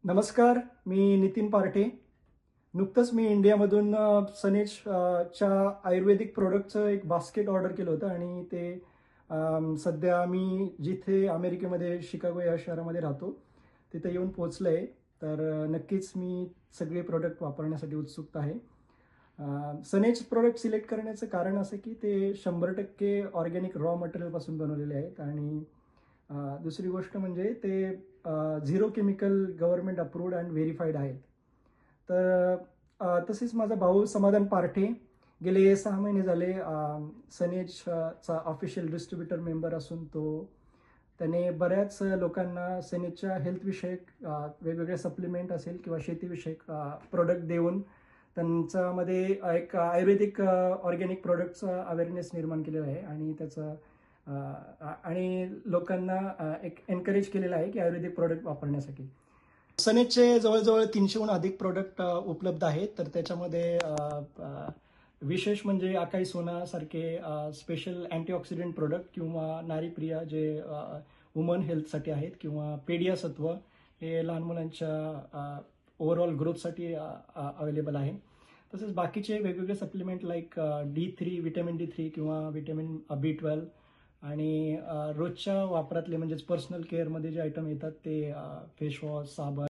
नमस्कार, मी नितीन पार्टे. नुकतंच मी इंडियामधून च्या आयुर्वेदिक प्रोडक्टचं एक बास्केट ऑर्डर केलं होतं आणि ते सध्या मी जिथे अमेरिकेमध्ये शिकागो या शहरामध्ये राहतो, तिथे येऊन पोहोचलं आहे. तर नक्कीच मी सगळे प्रोडक्ट वापरण्यासाठी उत्सुक आहे. सनेज प्रोडक्ट सिलेक्ट करण्याचं कारण असं की ते 100% ऑर्गॅनिक रॉ मटेरियलपासून बनवलेले आहेत आणि दुसरी गोष्ट म्हणजे ते zero chemical government approved and verified आहेत. तर तसेच माझा भाऊ समाधान पारठे गेले 6 महिने झाले सनेजचा ऑफिशियल डिस्ट्रीब्युटर मेंबर असून त्याने बऱ्याच लोकांना सनेजच्या हेल्थविषयक वेगवेगळे सप्लिमेंट असेल किंवा शेतीविषयक प्रोडक्ट देऊन त्यांच्यामध्ये एक आयुर्वेदिक ऑर्गॅनिक प्रोडक्टचा अवेअरनेस निर्माण केलेला आहे आणि आणि लोकांना एक एनकरेज केलेलं आहे की आयुर्वेदिक प्रोडक्ट वापरण्यासाठी. सनेजचे जवळजवळ 300हून अधिक प्रोडक्ट उपलब्ध आहेत. तर त्याच्यामध्ये विशेष म्हणजे अकाई सोनासारखे स्पेशल अँटीऑक्सिडंट प्रोडक्ट किंवा नारीप्रिया जे वुमन हेल्थसाठी आहेत किंवा पेडिया सत्व हे लहान मुलांच्या ओव्हरऑल ग्रोथसाठी अवेलेबल आहे. तसेच बाकीचे वेगवेगळे सप्लिमेंट लाईक विटॅमिन D3 किंवा विटॅमिन B12 आणि रोजच्या वापरातले म्हणजेच पर्सनल केअरमध्ये जे आयटम येतात ते फेसवॉश, साबण